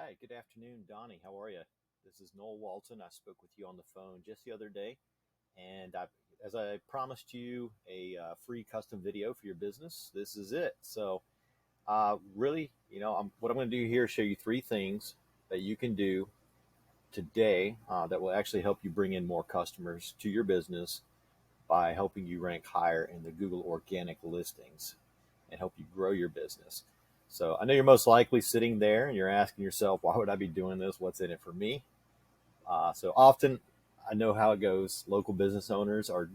Hi, good afternoon, Donny. How are you? This is Noel Walton. I spoke with you on the phone just the other day, and as I promised you a free custom video for your business, this is it. So, really, what I'm going to do here is show you three things that you can do today that will actually help you bring in more customers to your business by helping you rank higher in the Google organic listings and help you grow your business. So I know you're most likely sitting there and you're asking yourself, why would I be doing this? What's in it for me? So often I know how it goes. Local business owners are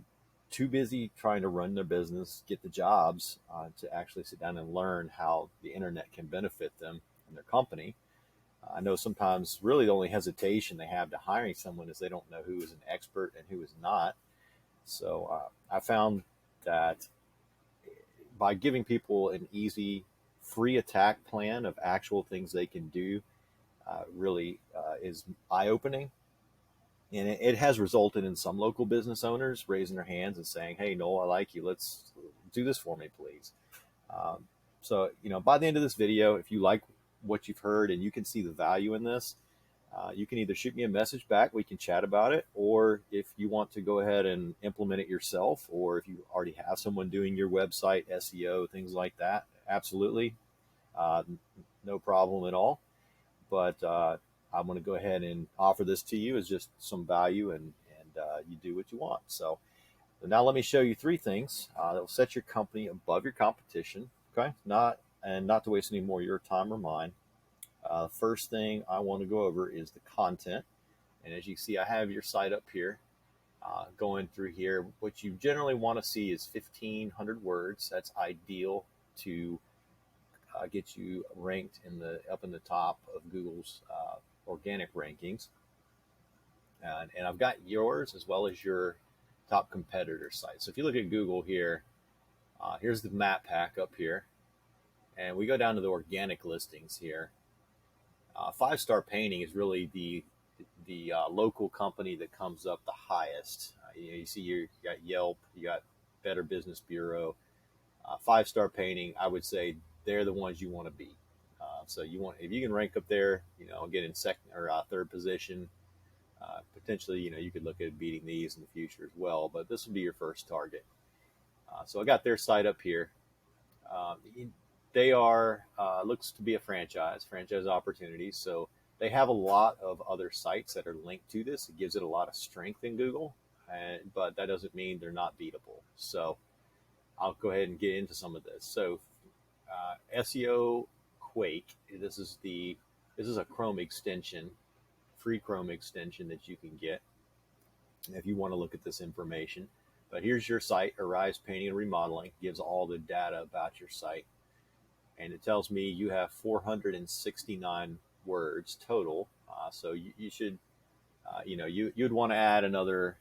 too busy trying to run their business, get the jobs to actually sit down and learn how the internet can benefit them and their company. I know sometimes really the only hesitation they have to hiring someone is they don't know who is an expert and who is not. So I found that by giving people an easy, free attack plan of actual things they can do, really is eye-opening. And it has resulted in some local business owners raising their hands and saying, hey, Noel, I like you. Let's do this for me, please. So, by the end of this video, if you like what you've heard and you can see the value in this, you can either shoot me a message back, we can chat about it, or if you want to go ahead and implement it yourself, or if you already have someone doing your website, SEO, things like that, absolutely, no problem at all. But I'm going to go ahead and offer this to you as just some value, and you do what you want. So now let me show you three things that will set your company above your competition. Okay, not to waste any more of your time or mine. First thing I want to go over is the content. And as you see, I have your site up here. Going through here, what you generally want to see is 1,500 words. That's ideal to get you ranked up in the top of Google's organic rankings. And I've got yours as well as your top competitor site. So if you look at Google here, here's the map pack up here. And we go down to the organic listings here. 5-Star Painting is really the local company that comes up the highest. You see, you got Yelp, you got Better Business Bureau. 5-Star Painting, I would say they're the ones you want to beat. So if you can rank up there, get in second or third position. Potentially, you could look at beating these in the future as well. But this would be your first target. So I got their site up here. They are looks to be a franchise opportunities. So they have a lot of other sites that are linked to this. It gives it a lot of strength in Google, but that doesn't mean they're not beatable. So I'll go ahead and get into some of this. So SEO Quake. This is a Chrome extension, free Chrome extension that you can get if you want to look at this information. But here's your site, Arise Painting and Remodeling. It gives all the data about your site. And it tells me you have 469 words total. So you should, you'd want to add another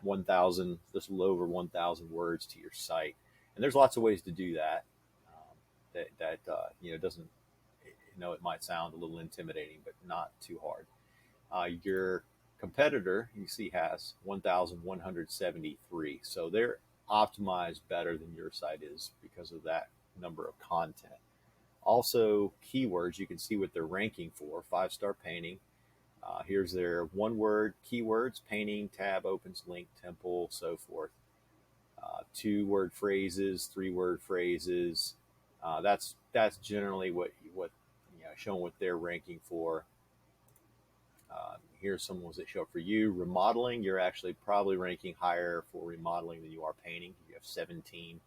1,000, just a little over 1,000 words to your site. And there's lots of ways to do that. Doesn't, it might sound a little intimidating, but not too hard. Your competitor, you see, has 1,173. So they're optimized better than your site is because of that number of content. Also, keywords, you can see what they're ranking for. 5-Star Painting. Here's their one-word keywords: painting, tab, opens, link, temple, so forth. 2-word phrases, 3-word phrases. That's generally what showing what they're ranking for. Here's some ones that show up for you. Remodeling, you're actually probably ranking higher for remodeling than you are painting. You have 17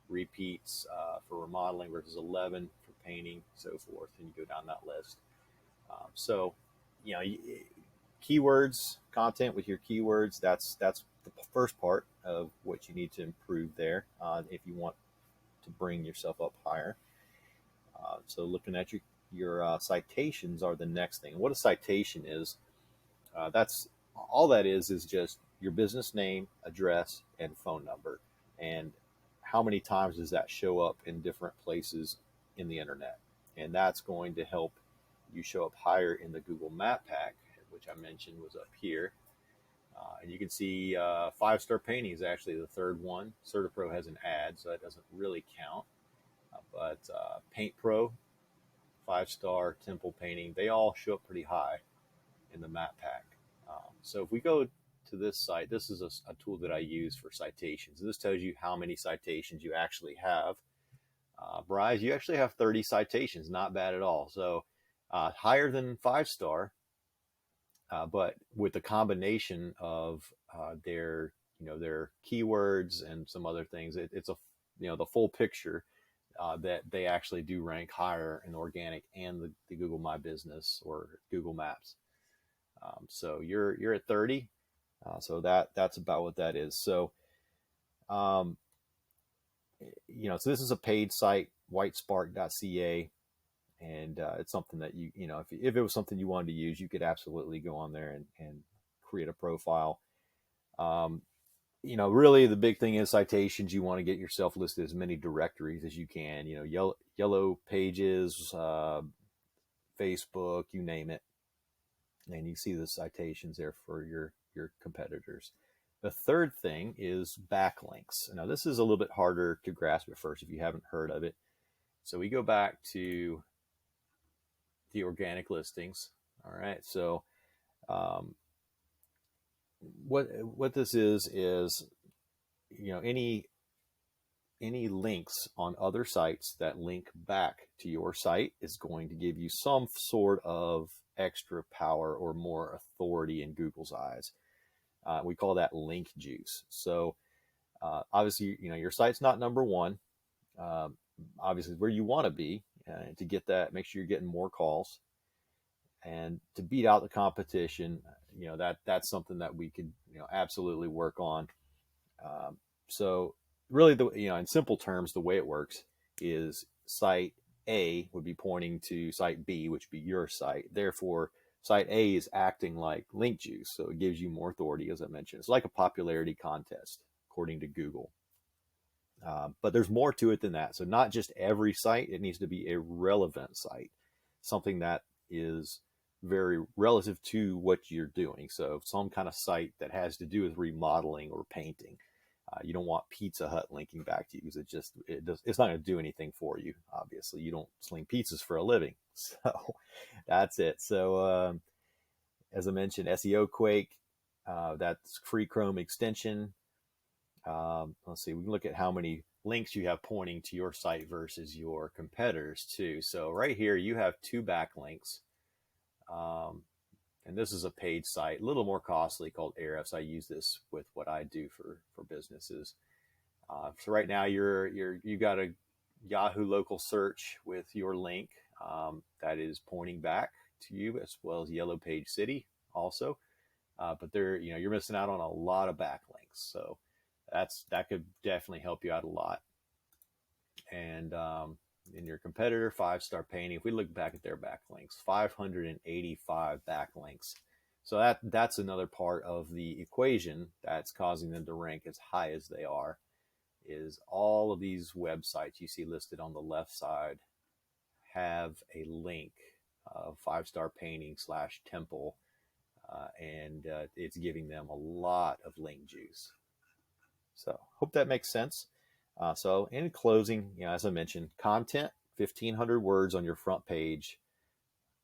repeats for remodeling versus 11 for painting, so forth, and you go down that list. Keywords, content with your keywords, that's the first part of what you need to improve there if you want to bring yourself up higher. So looking at your citations are the next thing. What a citation is, that's all that is just your business name, address, and phone number. And how many times does that show up in different places in the internet? And that's going to help you show up higher in the Google Map Pack, which I mentioned was up here. And you can see 5-Star Painting is actually the third one. CertaPro has an ad, so that doesn't really count. But Paint Pro, 5-star, temple painting, they all show up pretty high in the map pack. So if we go to this site, this is a tool that I use for citations. This tells you how many citations you actually have. Bryce, you actually have 30 citations, not bad at all. So higher than 5-star, but with the combination of their keywords and some other things, it's a the full picture that they actually do rank higher in organic and the Google My Business or Google Maps. So you're at 30. So that's about what that is. So, so this is a paid site, whitespark.ca. And it's something that if it was something you wanted to use, you could absolutely go on there and create a profile. Really the big thing is citations. You want to get yourself listed as many directories as you can, yellow pages, Facebook, you name it. And you see the citations there for your competitors. The third thing is backlinks. Now this is a little bit harder to grasp at first if you haven't heard of it. So we go back to the organic listings. All right. So what this is any links on other sites that link back to your site is going to give you some sort of extra power or more authority in Google's eyes. We call that link juice. So obviously, your site's not number one. Obviously, where you want to be to get that, make sure you're getting more calls, and to beat out the competition. That's something that we could absolutely work on. So really, in simple terms, the way it works is site A would be pointing to site B, which would be your site. Therefore, site A is acting like link juice, so it gives you more authority, as I mentioned. It's like a popularity contest, according to Google. But there's more to it than that. So not just every site, it needs to be a relevant site, something that is very relative to what you're doing. So some kind of site that has to do with remodeling or painting. You don't want Pizza Hut linking back to you because it's not going to do anything for you. Obviously, you don't sling pizzas for a living. So that's it. So as I mentioned, SEO Quake, that's free Chrome extension. Let's see, we can look at how many links you have pointing to your site versus your competitors too. So right here, you have 2 backlinks. And this is a paid site, a little more costly, called Ahrefs. I use this with what I do for businesses. So right now you got a Yahoo local search with your link that is pointing back to you, as well as Yellow Page City also. But you're missing out on a lot of backlinks. So that could definitely help you out a lot. And in your competitor, 5-star painting, if we look back at their backlinks, 585 backlinks. So that's another part of the equation that's causing them to rank as high as they are, is all of these websites you see listed on the left side have a link of 5-star painting / temple, and it's giving them a lot of link juice. So hope that makes sense. So in closing, as I mentioned, content, 1,500 words on your front page.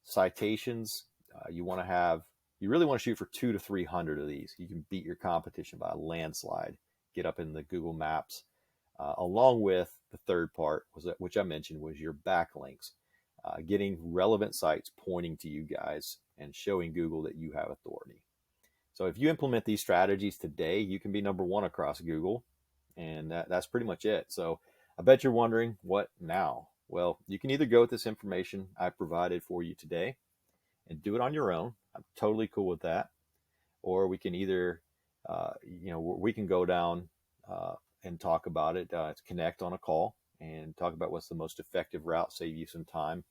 Citations, you really want to shoot for 200 to 300 of these. You can beat your competition by a landslide, get up in the Google Maps, along with the third part, which I mentioned, was your backlinks, getting relevant sites pointing to you guys and showing Google that you have authority. So if you implement these strategies today, you can be number one across Google. And that's pretty much it. So I bet you're wondering, what now? Well, you can either go with this information I provided for you today and do it on your own. I'm totally cool with that. Or we can either, we can go down and talk about it, connect on a call and talk about what's the most effective route, save you some time.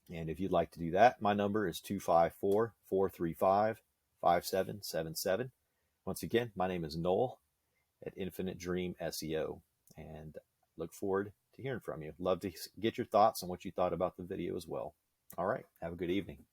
And if you'd like to do that, my number is 254-435-5777. Once again, my name is Noel at Infinite Dream SEO, and look forward to hearing from you. Love to get your thoughts on what you thought about the video as well. All right, have a good evening.